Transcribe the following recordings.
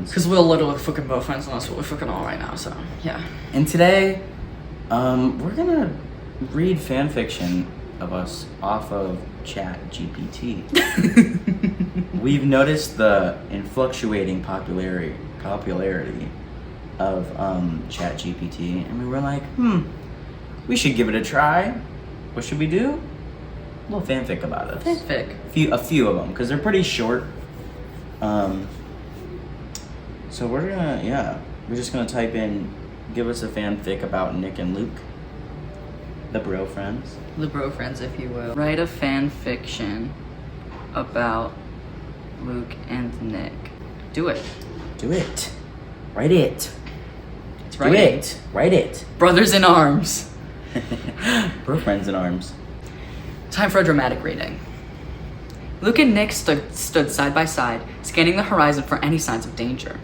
brofriends. Because we're literally fucking brofriends, and that's what we're fucking all right now, so, yeah. And today, we're gonna read fanfiction of us off of ChatGPT. We've noticed the fluctuating popularity of ChatGPT, and we were like, we should give it a try. What should we do? A little fanfic about us. Fanfic. A few of them, because they're pretty short. So we're just gonna type in, give us a fanfic about Nick and Luke, the brofriends. The brofriends, if you will. Write a fan fiction about Luke and Nick. Do it. Do it. Write it. It's Do writing. it. Write it. Brothers in arms. Brofriends in arms. Time for a dramatic reading. Luke and Nick stood side by side, scanning the horizon for any signs of danger.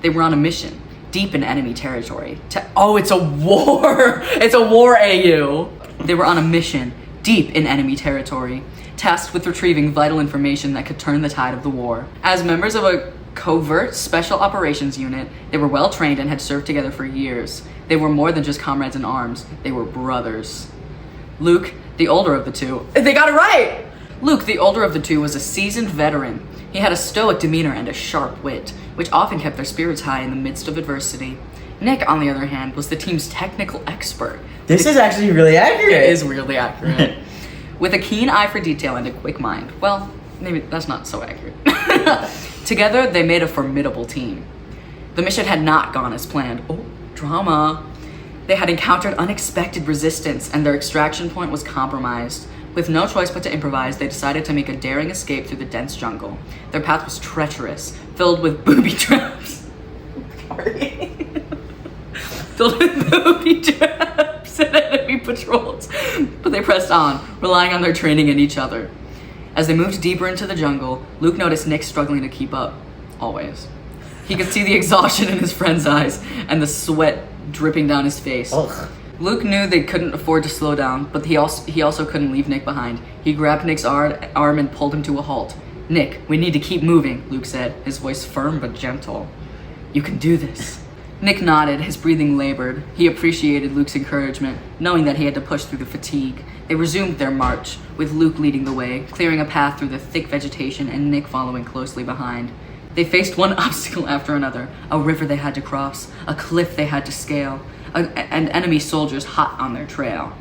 They were on a mission, deep in enemy territory. It's a war! It's a war, AU! They were on a mission, deep in enemy territory, tasked with retrieving vital information that could turn the tide of the war. As members of a covert special operations unit, they were well trained and had served together for years. They were more than just comrades in arms, they were brothers. Luke, the older of the two, they got it right! Luke, the older of the two, was a seasoned veteran. He had a stoic demeanor and a sharp wit, which often kept their spirits high in the midst of adversity. Nick, on the other hand, was the team's technical expert. This is actually really accurate. It is weirdly accurate. With a keen eye for detail and a quick mind. Well, maybe that's not so accurate. Together, they made a formidable team. The mission had not gone as planned. Oh, drama. They had encountered unexpected resistance, and their extraction point was compromised. With no choice but to improvise, they decided to make a daring escape through the dense jungle. Their path was treacherous, filled with booby traps. Sorry. Filled with booby traps and enemy patrols. But they pressed on, relying on their training and each other. As they moved deeper into the jungle, Luke noticed Nick struggling to keep up. Always. He could see the exhaustion in his friend's eyes and the sweat dripping down his face. Ugh. Luke knew they couldn't afford to slow down, but he also couldn't leave Nick behind. He grabbed Nick's arm and pulled him to a halt. "Nick, we need to keep moving," Luke said, his voice firm but gentle. "You can do this." Nick nodded, his breathing labored. He appreciated Luke's encouragement, knowing that he had to push through the fatigue. They resumed their march, with Luke leading the way, clearing a path through the thick vegetation and Nick following closely behind. They faced one obstacle after another, a river they had to cross, a cliff they had to scale, and enemy soldiers hot on their trail.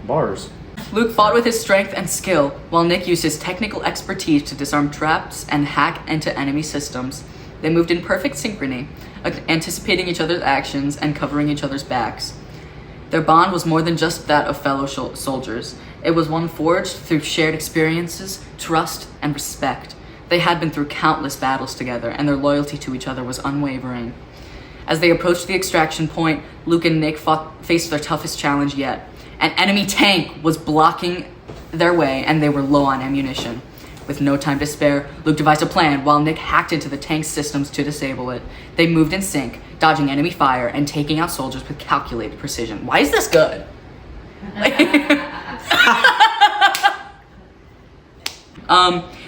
Bars. Luke fought with his strength and skill, while Nick used his technical expertise to disarm traps and hack into enemy systems. They moved in perfect synchrony, anticipating each other's actions and covering each other's backs. Their bond was more than just that of fellow soldiers. It was one forged through shared experiences, trust, and respect. They had been through countless battles together, and their loyalty to each other was unwavering. As they approached the extraction point, Luke and Nick faced their toughest challenge yet. An enemy tank was blocking their way, and they were low on ammunition. With no time to spare, Luke devised a plan while Nick hacked into the tank's systems to disable it. They moved in sync, dodging enemy fire and taking out soldiers with calculated precision. Why is this good?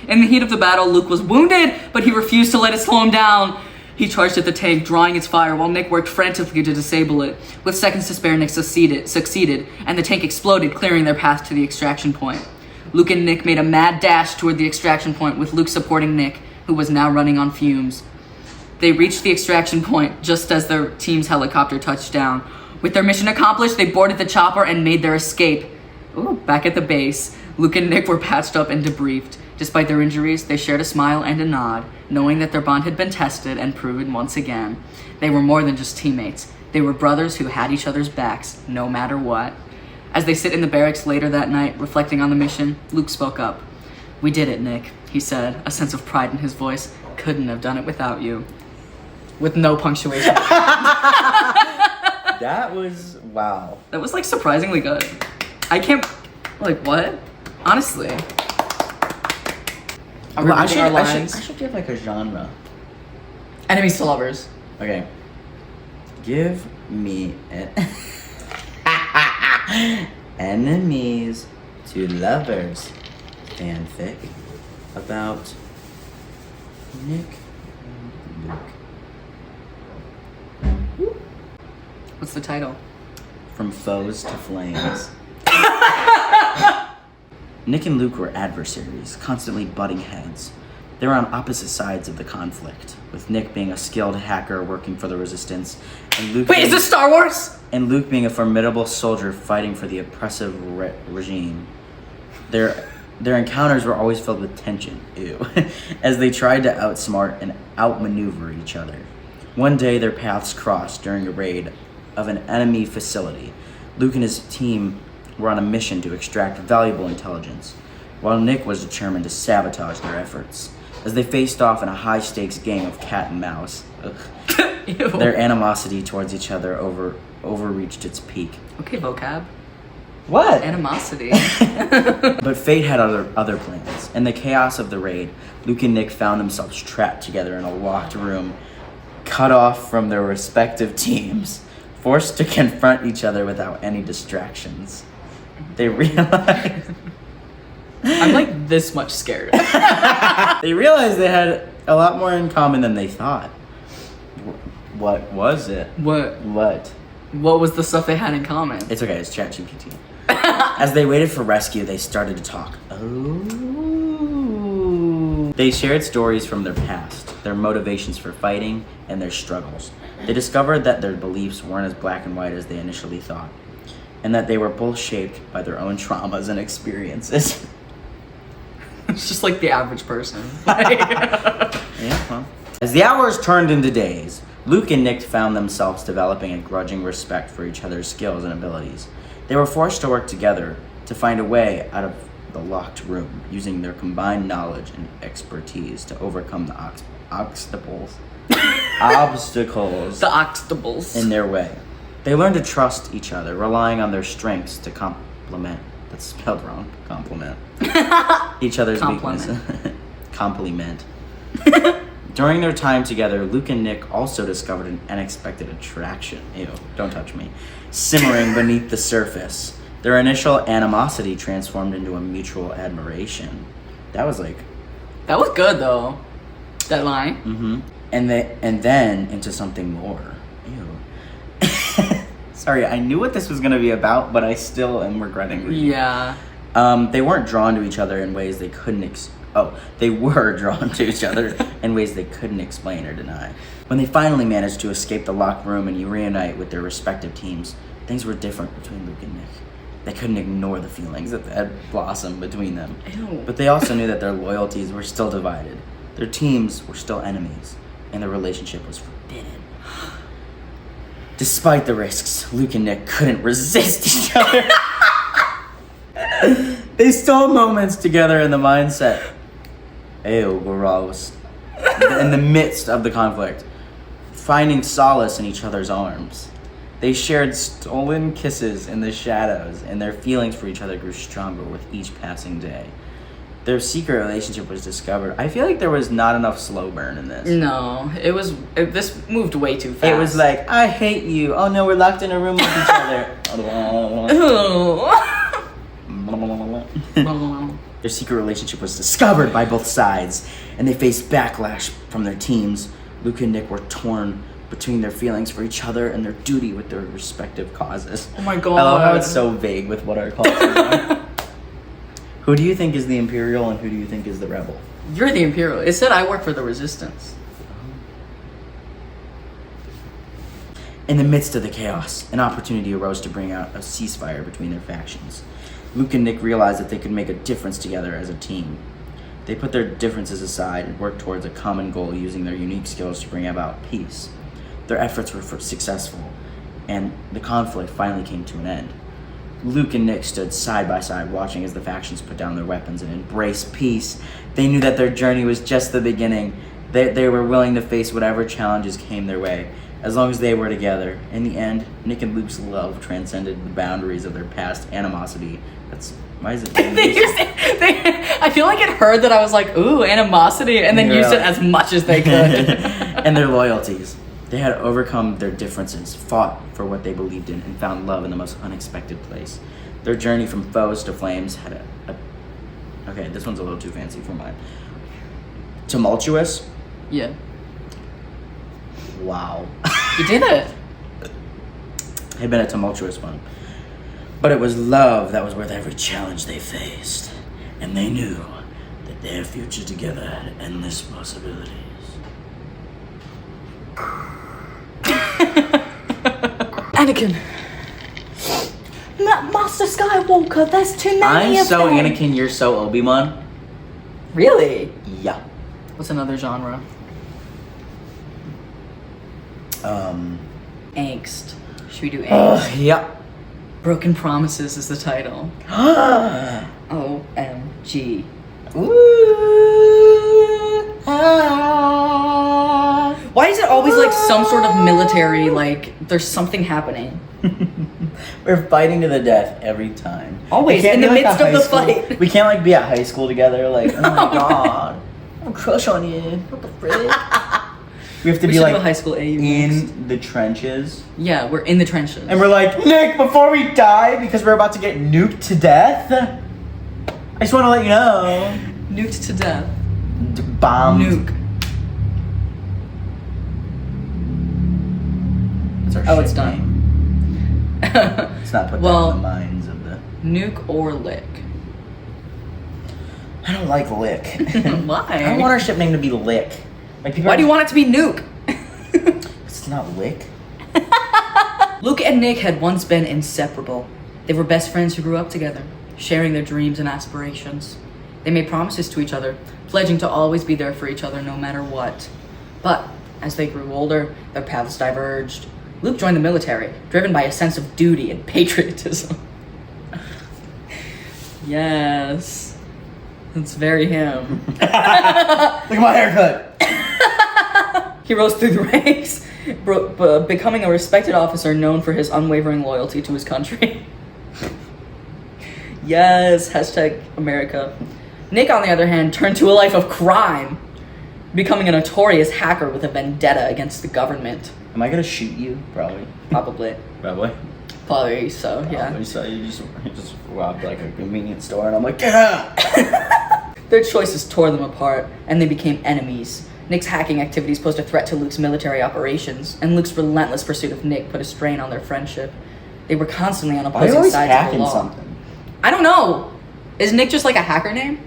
In the heat of the battle, Luke was wounded, but he refused to let it slow him down. He charged at the tank, drawing its fire, while Nick worked frantically to disable it. With seconds to spare, Nick succeeded, and the tank exploded, clearing their path to the extraction point. Luke and Nick made a mad dash toward the extraction point, with Luke supporting Nick, who was now running on fumes. They reached the extraction point just as their team's helicopter touched down. With their mission accomplished, they boarded the chopper and made their escape. Ooh, back at the base, Luke and Nick were patched up and debriefed. Despite their injuries, they shared a smile and a nod, knowing that their bond had been tested and proven once again. They were more than just teammates. They were brothers who had each other's backs, no matter what. As they sit in the barracks later that night, reflecting on the mission, Luke spoke up. "We did it, Nick," he said, a sense of pride in his voice. "Couldn't have done it without you." With no punctuation. That was, wow. That was, surprisingly good. I can't, what? Honestly. Are we reading our lines? I should give, a genre. Enemies to lovers. Okay. Give me enemies to lovers fanfic about Nick and Luke. What's the title? From Foes to Flames. Nick and Luke were adversaries, constantly butting heads. They were on opposite sides of the conflict, with Nick being a skilled hacker working for the Resistance, and Luke Wait, is this Star Wars? and Luke being a formidable soldier fighting for the oppressive regime. Their encounters were always filled with tension, as they tried to outsmart and outmaneuver each other. One day, their paths crossed during a raid of an enemy facility. Luke and his team were on a mission to extract valuable intelligence, while Nick was determined to sabotage their efforts. As they faced off in a high-stakes game of cat and mouse, their animosity towards each other overreached its peak. Okay, vocab. What? Animosity. But fate had other plans. In the chaos of the raid, Luke and Nick found themselves trapped together in a locked room, cut off from their respective teams, forced to confront each other without any distractions. They realized... I'm like this much scared. They realized they had a lot more in common than they thought. What was it? What was the stuff they had in common? It's okay, it's ChatGPT. As they waited for rescue, they started to talk. Oh. They shared stories from their past, their motivations for fighting, and their struggles. They discovered that their beliefs weren't as black and white as they initially thought, and that they were both shaped by their own traumas and experiences. It's just like the average person. Yeah, well. As the hours turned into days, Luke and Nick found themselves developing a grudging respect for each other's skills and abilities. They were forced to work together to find a way out of the locked room, using their combined knowledge and expertise to overcome the obstacles The Oxtables. in their way. They learned to trust each other, relying on their strengths to complement. That's spelled wrong. Compliment. Each other's weaknesses. Compliment. During their time together, Luke and Nick also discovered an unexpected attraction. Ew, don't touch me. Simmering beneath the surface. Their initial animosity transformed into a mutual admiration. That was good though. That line. Mm-hmm. And then into something more. Ew. Sorry, I knew what this was gonna be about, but I still am regretting reading. Yeah. They weren't drawn to each other in ways they couldn't they were drawn to each other in ways they couldn't explain or deny. When they finally managed to escape the locked room and reunite with their respective teams, things were different between Luke and Nick. They couldn't ignore the feelings that had blossomed between them. Ew. But they also knew that their loyalties were still divided. Their teams were still enemies, and their relationship was forbidden. Despite the risks, Luke and Nick couldn't resist each other. They stole moments together in the mindset. Ayo, gross. In the midst of the conflict, finding solace in each other's arms. They shared stolen kisses in the shadows, and their feelings for each other grew stronger with each passing day. Their secret relationship was discovered. I feel like there was not enough slow burn in this. No, this moved way too fast. It was like, I hate you. Oh no, we're locked in a room with each other. Their secret relationship was discovered by both sides, and they faced backlash from their teams. Luke and Nick were torn between their feelings for each other and their duty with their respective causes. Oh my god. I love how it's so vague with what our causes are. Who do you think is the Imperial and who do you think is the Rebel? You're the Imperial. It said I work for the Resistance. In the midst of the chaos, an opportunity arose to bring out a ceasefire between their factions. Luke and Nick realized that they could make a difference together as a team. They put their differences aside and worked towards a common goal using their unique skills to bring about peace. Their efforts were successful, and the conflict finally came to an end. Luke and Nick stood side by side watching as the factions put down their weapons and embraced peace. They knew that their journey was just the beginning. They were willing to face whatever challenges came their way, as long as they were together. In the end, Nick and Luke's love transcended the boundaries of their past animosity. Why is it? I feel like it heard that I was like, ooh, animosity, and then used it as much as they could. And their loyalties. They had overcome their differences, fought for what they believed in, and found love in the most unexpected place. Their journey from foes to flames had okay, this one's a little too fancy for mine. Tumultuous. Yeah. Wow. You did it. It had been a tumultuous one. But it was love that was worth every challenge they faced. And they knew that their future together had endless possibilities. Anakin. Master Skywalker, there's too many I'm of so them. Anakin, you're so Obi-Wan. Really? Yeah. What's another genre? Angst. Should we do angst? Yeah. Broken Promises is the title. OMG. Ooh, ah. Why is it always like some sort of military, like there's something happening? We're fighting to the death every time. Always, We can't in be the like midst a of the high school- fight. We can't like be at high school together, like, oh my god, I'm crush on you. What the frick? We have to We be should like do a high school AU next. in the trenches. Yeah, we're in the trenches. And we're like, Nick, before we die, because we're about to get nuked to death, I just want to let you know. Nuked to death. Bombed. Nuke. That's our Oh, ship it's done. name. It's not put Well- that in the minds of the... Nuke or lick? I don't like Lick. Why? I don't want our ship name to be Lick. Like people Why are do you want it to be Nuke? It's not Lick. Luke and Nick had once been inseparable. They were best friends who grew up together, sharing their dreams and aspirations. They made promises to each other, pledging to always be there for each other no matter what. But as they grew older, their paths diverged. Luke joined the military, driven by a sense of duty and patriotism. Yes. That's very him. Look at my haircut. He rose through the ranks, becoming a respected officer known for his unwavering loyalty to his country. Yes, hashtag America. Nick, on the other hand, turned to a life of crime, becoming a notorious hacker with a vendetta against the government. Am I gonna shoot you? Probably. Probably. Probably. Probably so, yeah. Probably. So you just robbed like a convenience store, and I'm like, get out. Their choices tore them apart, and they became enemies. Nick's hacking activities posed a threat to Luke's military operations, and Luke's relentless pursuit of Nick put a strain on their friendship. They were constantly on Why are you opposing always sides of the hacking law. something? I don't know. Is Nick just like a hacker name?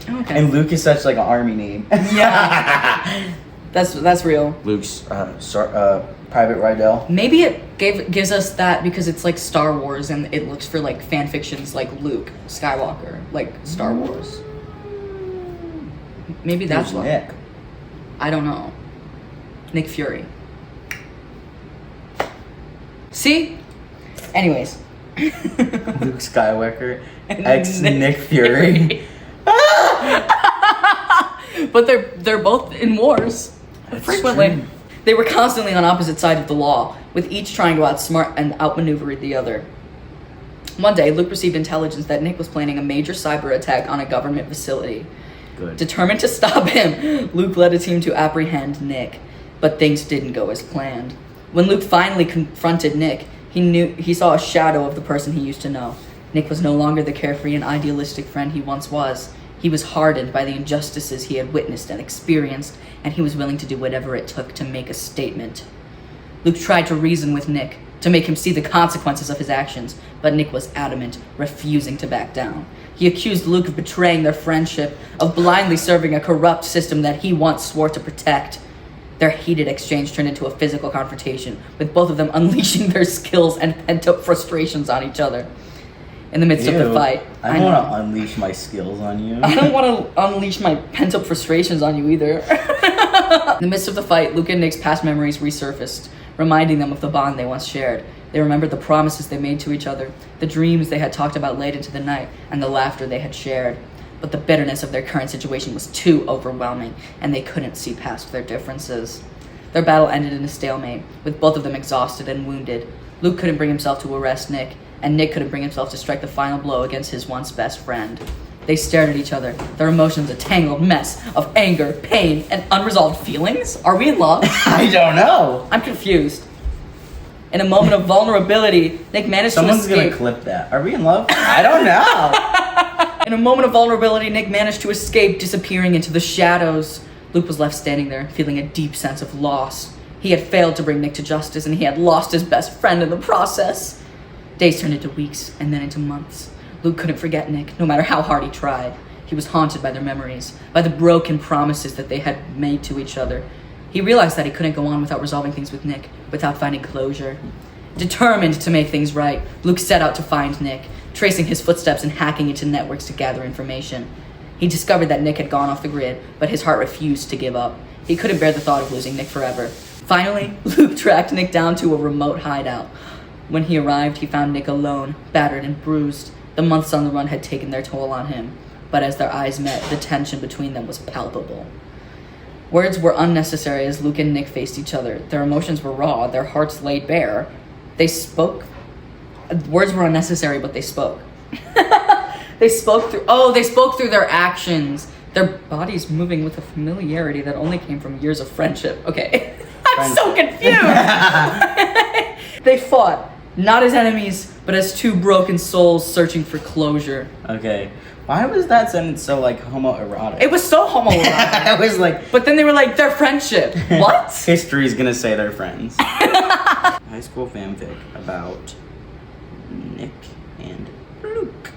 Okay. And Luke is such like an army name. Yeah. That's real. Luke's Private Rydell. Maybe it gives us that because it's like Star Wars and it looks for like fan fictions like Luke Skywalker, like Star Wars. Maybe that's Who's why. Nick. I don't know. Nick Fury. See? Anyways. Luke Skywalker. And Ex Nick Fury. But they're both in wars. That's Frequently. true. They were constantly on opposite sides of the law, with each trying to outsmart and outmaneuver the other. One day, Luke received intelligence that Nick was planning a major cyber attack on a government facility. Good. Determined to stop him, Luke led a team to apprehend Nick, but things didn't go as planned. When Luke finally confronted Nick, he saw a shadow of the person he used to know. Nick was no longer the carefree and idealistic friend he once was. He was hardened by the injustices he had witnessed and experienced, and he was willing to do whatever it took to make a statement. Luke tried to reason with Nick, to make him see the consequences of his actions, but Nick was adamant, refusing to back down. He accused Luke of betraying their friendship, of blindly serving a corrupt system that he once swore to protect. Their heated exchange turned into a physical confrontation, with both of them unleashing their skills and pent-up frustrations on each other. In the midst of the fight, I don't want to unleash my skills on you. I don't want to unleash my pent-up frustrations on you either. In the midst of the fight, Luke and Nick's past memories resurfaced, reminding them of the bond they once shared. They remembered the promises they made to each other, the dreams they had talked about late into the night, and the laughter they had shared. But the bitterness of their current situation was too overwhelming, and they couldn't see past their differences. Their battle ended in a stalemate, with both of them exhausted and wounded. Luke couldn't bring himself to arrest Nick, and Nick couldn't bring himself to strike the final blow against his once best friend. They stared at each other, their emotions a tangled mess of anger, pain, and unresolved feelings. Are we in love? I don't know. I'm confused. In a moment of vulnerability, Nick managed Someone's to escape. gonna clip that. Are we in love? I don't know. In a moment of vulnerability, Nick managed to escape, disappearing into the shadows. Luke was left standing there, feeling a deep sense of loss. He had failed to bring Nick to justice, and he had lost his best friend in the process. Days turned into weeks, and then into months. Luke couldn't forget Nick, no matter how hard he tried. He was haunted by their memories, by the broken promises that they had made to each other. He realized that he couldn't go on without resolving things with Nick, without finding closure. Determined to make things right, Luke set out to find Nick, tracing his footsteps and hacking into networks to gather information. He discovered that Nick had gone off the grid, but his heart refused to give up. He couldn't bear the thought of losing Nick forever. Finally, Luke tracked Nick down to a remote hideout. When he arrived, he found Nick alone, battered and bruised. The months on the run had taken their toll on him, but as their eyes met, the tension between them was palpable. Words were unnecessary as Luke and Nick faced each other. Their emotions were raw, their hearts laid bare. They spoke. Words were unnecessary, but they spoke. They spoke through their actions. Their bodies moving with a familiarity that only came from years of friendship. Okay. I'm so confused. They fought, not as enemies, but as two broken souls searching for closure. Okay. Why was that sentence so, like, homoerotic? It was so homoerotic. It was like... But then they were like, their friendship. What? History's gonna say they're friends. High school fanfic about Nick and Luke.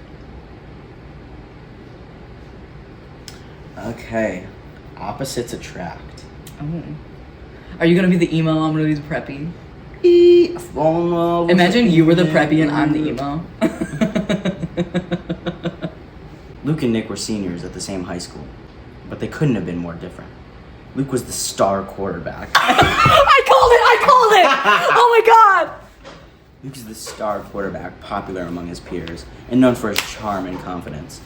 Okay. Opposites attract. Oh. Are you gonna be the emo? I'm gonna be the preppy. Imagine you were the preppy and I'm the emo. Luke and Nick were seniors at the same high school, but they couldn't have been more different. Luke was the star quarterback. I called it! Oh my god! Luke is the star quarterback, popular among his peers, and known for his charm and confidence.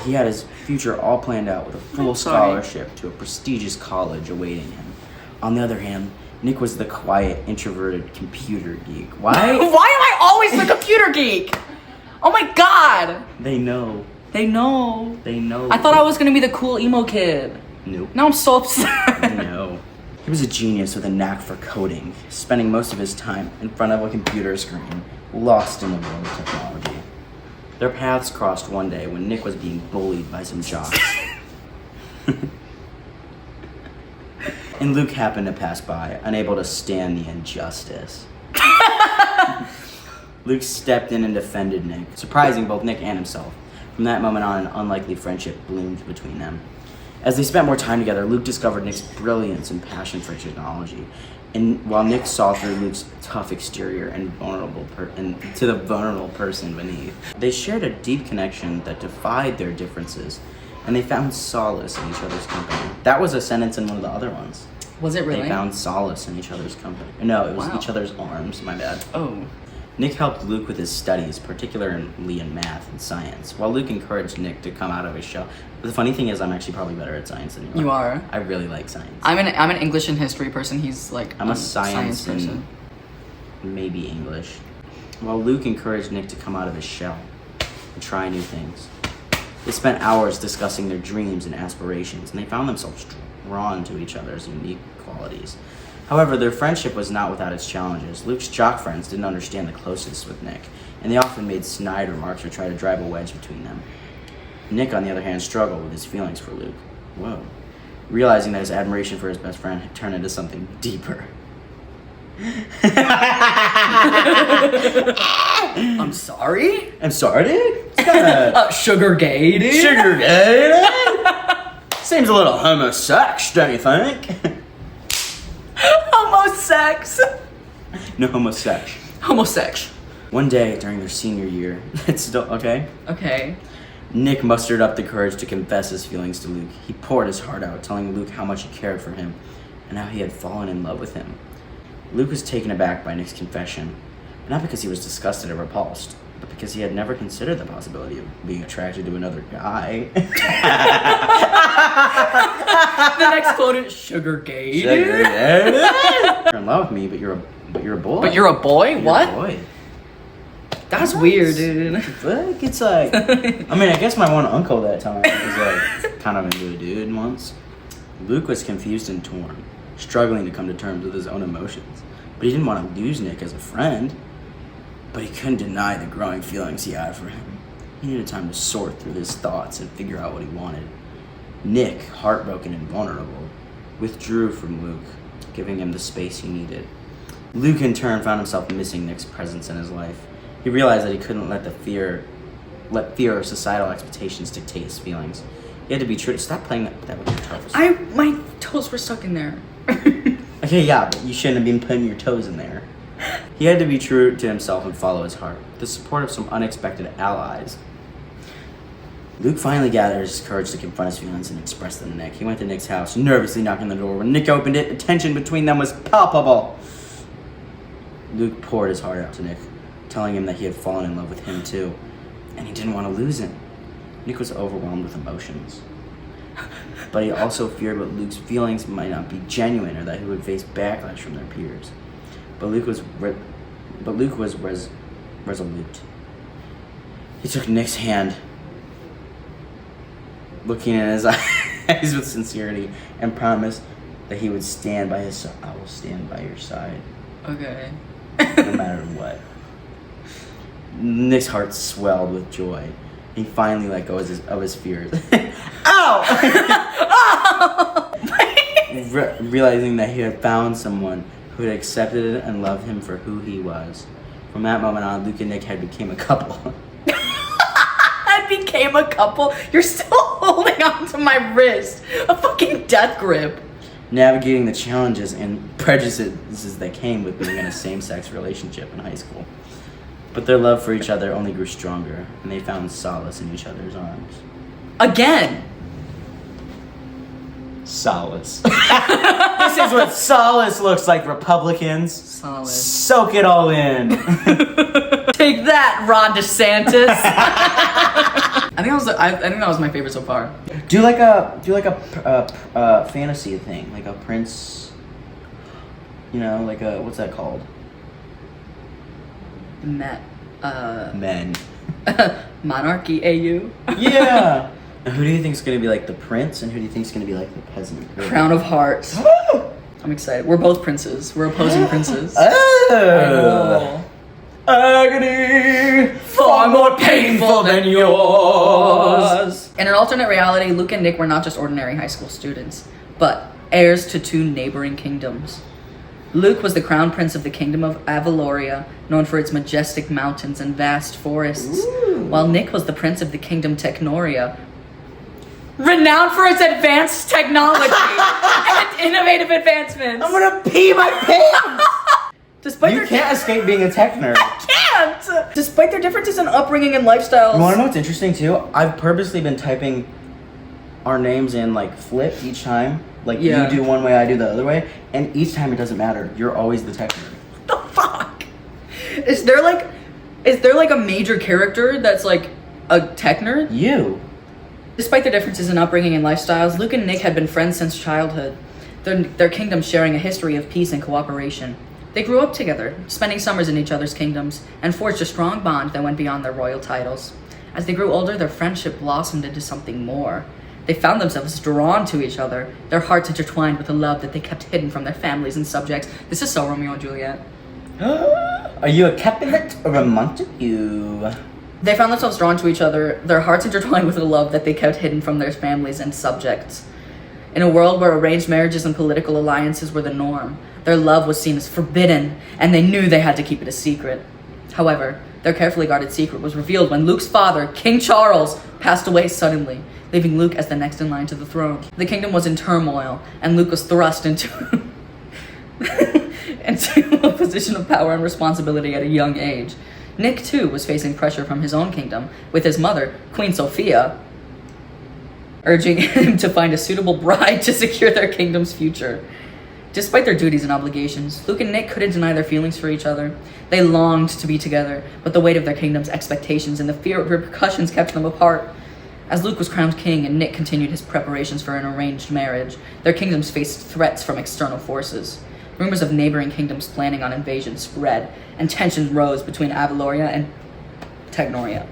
He had his future all planned out with a full scholarship to a prestigious college awaiting him. On the other hand, Nick was the quiet, introverted computer geek. Why? Why am I always the computer geek? Oh my god! They know. They know. They know. I thought I was gonna be the cool emo kid. Nope. Now I'm so upset. No. He was a genius with a knack for coding, spending most of his time in front of a computer screen, lost in the world of technology. Their paths crossed one day when Nick was being bullied by some jocks. And Luke happened to pass by, unable to stand the injustice. Luke stepped in and defended Nick, surprising both Nick and himself. From that moment on, an unlikely friendship bloomed between them. As they spent more time together, Luke discovered Nick's brilliance and passion for technology. And while Nick saw through Luke's tough exterior and to the vulnerable person beneath, they shared a deep connection that defied their differences, and they found solace in each other's company. That was a sentence in one of the other ones. Was it really? They found solace in each other's company. No, it was Wow. each other's arms, my bad. Oh. Nick helped Luke with his studies, particularly in math and science, while Luke encouraged Nick to come out of his shell. But the funny thing is, I'm actually probably better at science than you are. You are? I really like science. I'm an English and history person. He's like I'm a science person. and maybe English. While Luke encouraged Nick to come out of his shell and try new things. They spent hours discussing their dreams and aspirations, and they found themselves drawn to each other's unique qualities. However, their friendship was not without its challenges. Luke's jock friends didn't understand the closeness with Nick, and they often made snide remarks or tried to drive a wedge between them. Nick, on the other hand, struggled with his feelings for Luke. Whoa. Realizing that his admiration for his best friend had turned into something deeper. I'm sorry? I'm sorry, dude? It's kinda... Sugar gay, dude? Sugar gay, dude? Seems a little homosex, don't you think? Homosex. No homosex. Homosex. One day during their senior year, it's still okay. Okay. Nick mustered up the courage to confess his feelings to Luke. He poured his heart out, telling Luke how much he cared for him and how he had fallen in love with him. Luke was taken aback by Nick's confession, not because he was disgusted or repulsed, but because he had never considered the possibility of being attracted to another guy. The next quote is sugar gay, Sugar dude. gay. You're in love with me, but you're a boy. But you're a boy? You're What? a boy. That's weird, dude. Like, it's like, I mean, I guess my one uncle that time was like kind of into a dude once. Luke was confused and torn, struggling to come to terms with his own emotions. But he didn't want to lose Nick as a friend. But he couldn't deny the growing feelings he had for him. He needed time to sort through his thoughts and figure out what he wanted. Nick, heartbroken and vulnerable, withdrew from Luke, giving him the space he needed. Luke, in turn, found himself missing Nick's presence in his life. He realized that he couldn't let fear or societal expectations dictate his feelings. He had to be true. Stop playing that with your toes. My toes were stuck in there. Okay, yeah, but you shouldn't have been putting your toes in there. He had to be true to himself and follow his heart. With the support of some unexpected allies, Luke finally gathered his courage to confront his feelings and express them to Nick. He went to Nick's house, nervously knocking on the door. When Nick opened it, the tension between them was palpable. Luke poured his heart out to Nick, telling him that he had fallen in love with him too, and he didn't want to lose him. Nick was overwhelmed with emotions, but he also feared what Luke's feelings might not be genuine or that he would face backlash from their peers. But Luke was resolute. He took Nick's hand, looking in his eyes with sincerity, and promised that he would stand by his side. I will stand by your side. Okay. No matter what. Nick's heart swelled with joy. He finally let go of his fears. Ow! Realizing that he had found someone who had accepted and loved him for who he was. From that moment on, Luke and Nick had become a couple. I became a couple? You're still holding on to my wrist. A fucking death grip. Navigating the challenges and prejudices that came with being in a same-sex relationship in high school. But their love for each other only grew stronger, and they found solace in each other's arms. Again! Solace. This is what solace looks like, Republicans. Solace. Soak it all in. Take that, Ron DeSantis. I think that was my favorite so far. Do like a fantasy thing, like a prince. You know, like a what's that called? Men. Monarchy AU. Yeah. Now, who do you think is going to be like the prince, and who do you think is going to be like the peasant? Crown of Hearts. I'm excited. We're both princes. We're opposing princes. Oh. Agony far more painful than yours. In an alternate reality, Luke and Nick were not just ordinary high school students, but heirs to two neighboring kingdoms. Luke was the crown prince of the kingdom of Avaloria, known for its majestic mountains and vast forests, while Nick was the prince of the kingdom Technoria, renowned for its advanced technology and innovative advancements. I'm gonna pee my pants. You can't escape being a tech nerd. I can't! Despite their differences in upbringing and lifestyles. You wanna know what's interesting too? I've purposely been typing our names in like flip each time. Like you do one way, I do the other way. And each time it doesn't matter. You're always the tech nerd. The fuck? Is there like a major character that's like a tech nerd? You. Despite their differences in upbringing and lifestyles, Luke and Nick had been friends since childhood, their kingdoms sharing a history of peace and cooperation. They grew up together, spending summers in each other's kingdoms, and forged a strong bond that went beyond their royal titles. As they grew older, their friendship blossomed into something more. They found themselves drawn to each other, their hearts intertwined with a love that they kept hidden from their families and subjects. This is so Romeo and Juliet. Are you a Capulet or a Montague? They found themselves drawn to each other, their hearts intertwined with a love that they kept hidden from their families and subjects. In a world where arranged marriages and political alliances were the norm, their love was seen as forbidden, and they knew they had to keep it a secret. However, their carefully guarded secret was revealed when Luke's father, King Charles, passed away suddenly, leaving Luke as the next in line to the throne. The kingdom was in turmoil, and Luke was thrust into a position of power and responsibility at a young age. Nick, too, was facing pressure from his own kingdom, with his mother, Queen Sophia, urging him to find a suitable bride to secure their kingdom's future. Despite their duties and obligations, Luke and Nick couldn't deny their feelings for each other. They longed to be together, but the weight of their kingdom's expectations and the fear of repercussions kept them apart. As Luke was crowned king and Nick continued his preparations for an arranged marriage, their kingdoms faced threats from external forces. Rumors of neighboring kingdoms planning on invasion spread, and tensions rose between Avaloria and Technoria.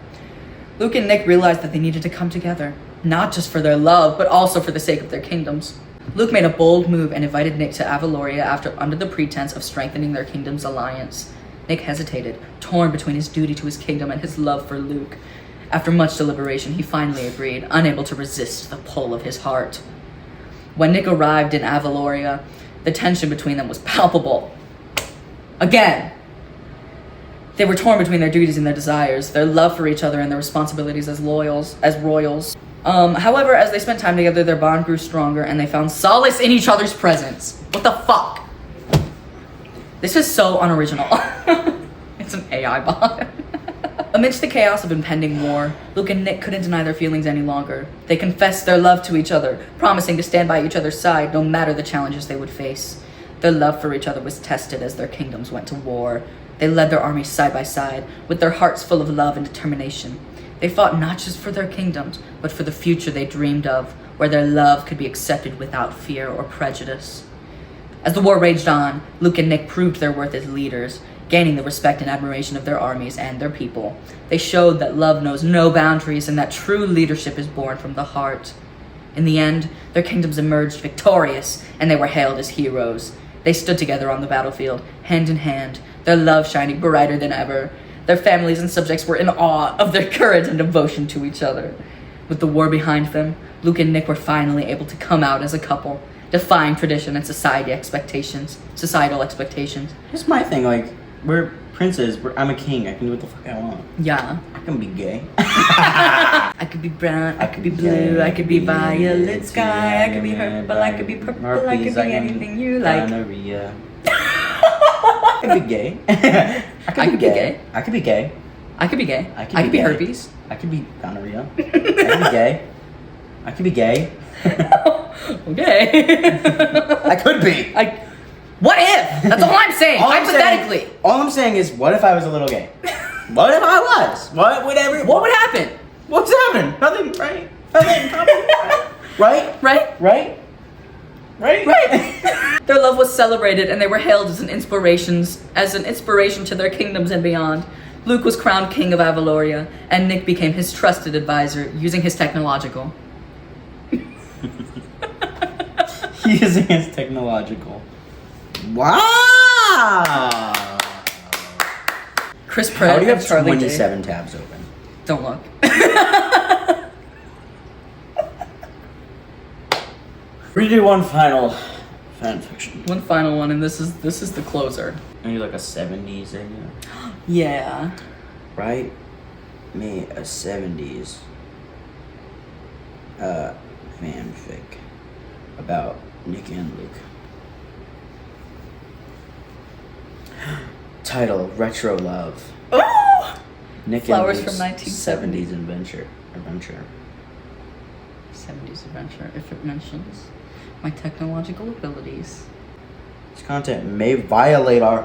Luke and Nick realized that they needed to come together, not just for their love, but also for the sake of their kingdoms. Luke made a bold move and invited Nick to Avaloria under the pretense of strengthening their kingdom's alliance. Nick hesitated, torn between his duty to his kingdom and his love for Luke. After much deliberation, he finally agreed, unable to resist the pull of his heart. When Nick arrived in Avaloria, the tension between them was palpable. Again, they were torn between their duties and their desires, their love for each other and their responsibilities as royals. However, as they spent time together, their bond grew stronger and they found solace in each other's presence. What the fuck? This is so unoriginal. It's an AI bot. Amidst the chaos of impending war, Luke and Nick couldn't deny their feelings any longer. They confessed their love to each other, promising to stand by each other's side no matter the challenges they would face. Their love for each other was tested as their kingdoms went to war. They led their armies side by side, with their hearts full of love and determination. They fought not just for their kingdoms, but for the future they dreamed of, where their love could be accepted without fear or prejudice. As the war raged on, Luke and Nick proved their worth as leaders, gaining the respect and admiration of their armies and their people. They showed that love knows no boundaries and that true leadership is born from the heart. In the end, their kingdoms emerged victorious, and they were hailed as heroes. They stood together on the battlefield, hand in hand, their love shining brighter than ever. Their families and subjects were in awe of their courage and devotion to each other. With the war behind them, Luke and Nick were finally able to come out as a couple, defying tradition and societal expectations. Here's my thing, like, we're princes, I'm a king, I can do what the fuck I want. Yeah. I can be gay. I could be brown, I could be blue, I could be violet sky, I could be purple, I could be purple, I could be anything you like. Gonorrhea. I could be gay. I could be gay. I could be gay. I could be gay. I could be gay. herpes. I could be gonorrhea. I could be gay. I could be gay. Okay. I could be. What if? That's all I'm saying. Hypothetically. All I'm saying is, what if I was a little gay? What if I was? What would happen? What's happening? Nothing, right? Nothing. Right? Right? Right? Right? Right. Their love was celebrated and they were hailed as an inspiration to their kingdoms and beyond. Luke was crowned king of Avaloria, and Nick became his trusted advisor, using his technological. Using his technological. Wow! Chris Pratt. How do you have Charlie 27 tabs open? Don't look. We do one final fan fiction. One final one, and this is the closer. Maybe like a 70s thing. Yeah. Write me a 70s fanfic about Nick and Luke. Title: Retro Love. Oh! Nick Flowers and Luke's from 1970s. 70s adventure. 70s adventure, if it mentions my technological abilities. This content may violate our...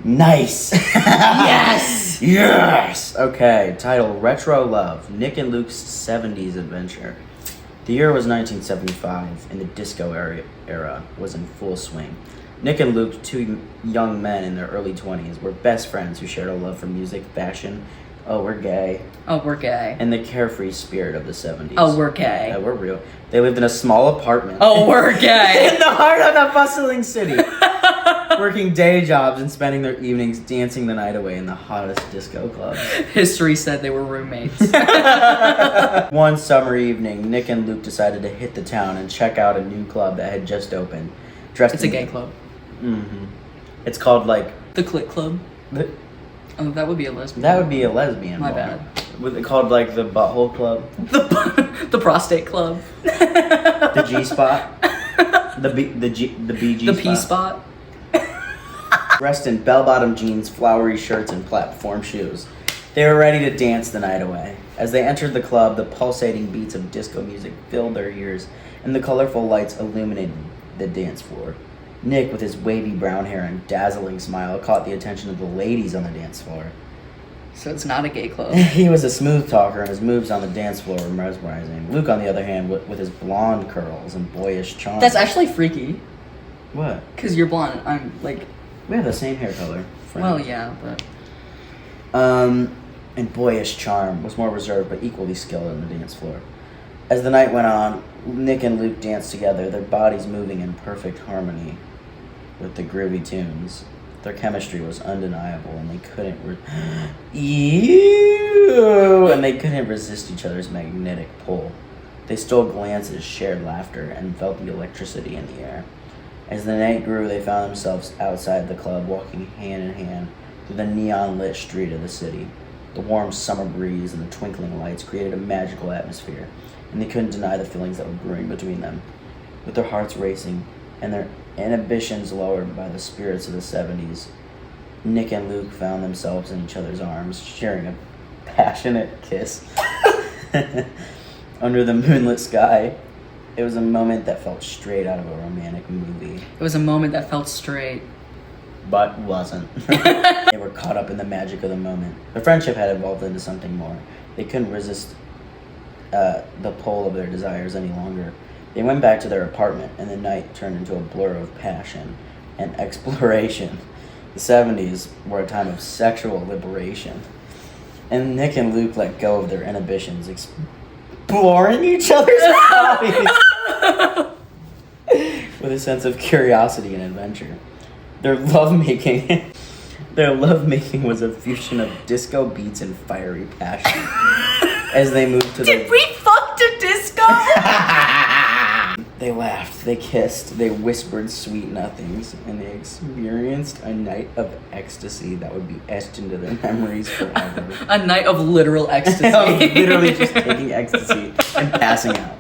Nice! Yes! Yes! Okay, title: Retro Love. Nick and Luke's 70s adventure. The year was 1975, and the disco era was in full swing. Nick and Luke, two young men in their early 20s, were best friends who shared a love for music, fashion, we're gay, and the carefree spirit of the 70s. Oh, we're gay. Yeah, we're real. They lived in a small apartment. Oh, we're gay. In the heart of a bustling city. Working day jobs and spending their evenings dancing the night away in the hottest disco clubs. History said they were roommates. One summer evening, Nick and Luke decided to hit the town and check out a new club that had just opened. It's a gay club. Mm-hmm. It's called like... The Clit Club. Oh, that would be a lesbian. That would be a lesbian My bar. bad. Was it called like the Butthole Club? The Prostate Club. The G Spot? The BG The P Spot. Dressed in bell-bottom jeans, flowery shirts, and platform shoes. They were ready to dance the night away. As they entered the club, the pulsating beats of disco music filled their ears, and the colorful lights illuminated the dance floor. Nick, with his wavy brown hair and dazzling smile, caught the attention of the ladies on the dance floor. So it's not a gay club. He was a smooth talker, and his moves on the dance floor were mesmerizing. Luke, on the other hand, with his blonde curls and boyish charm. That's actually freaky. What? Because you're blonde. I'm like... We have the same hair color. Friend. Well, yeah, but... And boyish charm, was more reserved but equally skilled on the dance floor. As the night went on, Nick and Luke danced together, their bodies moving in perfect harmony with the groovy tunes. Their chemistry was undeniable, and they couldn't... Ew! and they couldn't resist each other's magnetic pull. They stole glances, shared laughter, and felt the electricity in the air. As the night grew, they found themselves outside the club, walking hand in hand through the neon-lit street of the city. The warm summer breeze and the twinkling lights created a magical atmosphere, and they couldn't deny the feelings that were brewing between them. With their hearts racing and their inhibitions lowered by the spirits of the 70s, Nick and Luke found themselves in each other's arms, sharing a passionate kiss under the moonlit sky. It was a moment that felt straight out of a romantic movie. It was a moment that felt straight. But wasn't. They were caught up in the magic of the moment. Their friendship had evolved into something more. They couldn't resist the pull of their desires any longer. They went back to their apartment, and the night turned into a blur of passion and exploration. The 70s were a time of sexual liberation. And Nick and Luke let go of their inhibitions, exploring each other's bodies with a sense of curiosity and adventure. Their lovemaking was a fusion of disco beats and fiery passion. As they moved to Did we fuck to disco? They laughed, they kissed, they whispered sweet nothings, and they experienced a night of ecstasy that would be etched into their memories forever. A night of literal ecstasy. Literally just taking ecstasy and passing out.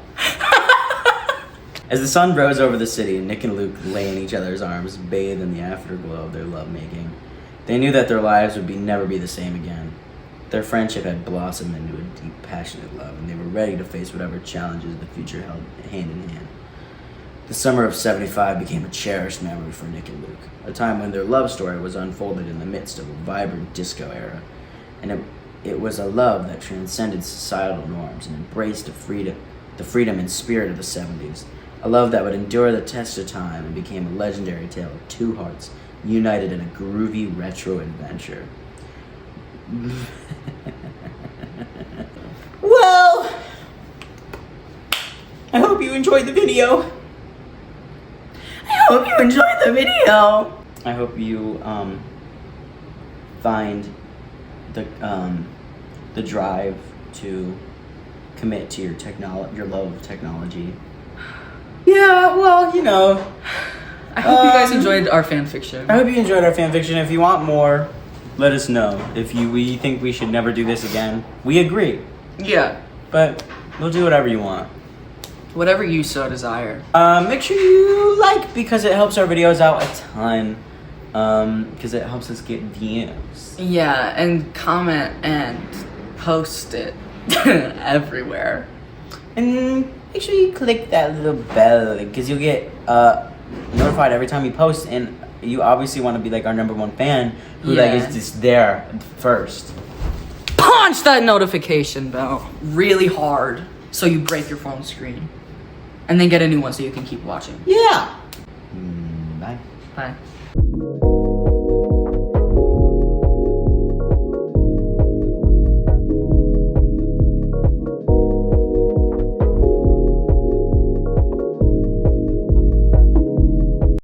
As the sun rose over the city, Nick and Luke lay in each other's arms, bathed in the afterglow of their lovemaking. They knew that their lives would never be the same again. Their friendship had blossomed into a deep, passionate love, and they were ready to face whatever challenges the future held hand in hand. The summer of '75 became a cherished memory for Nick and Luke, a time when their love story was unfolded in the midst of a vibrant disco era. And it was a love that transcended societal norms and embraced the freedom and spirit of the 70s. A love that would endure the test of time and became a legendary tale of two hearts united in a groovy retro adventure. Well, I hope you enjoyed the video. I hope you find the drive to commit to your love of technology. Yeah, well, you know. I hope you guys enjoyed our fanfiction. I hope you enjoyed our fanfiction. If you want more, let us know. If we think we should never do this again, we agree. Yeah. But we'll do whatever you want. Whatever you so desire. Make sure you like, because it helps our videos out a ton. Because it helps us get views. Yeah, and comment and post it everywhere. And make sure you click that little bell, because you'll get notified every time we post. And you obviously want to be like our #1 fan who is just there first. Punch that notification bell really hard so you break your phone screen. And then get a new one so you can keep watching. Yeah. Bye. Bye.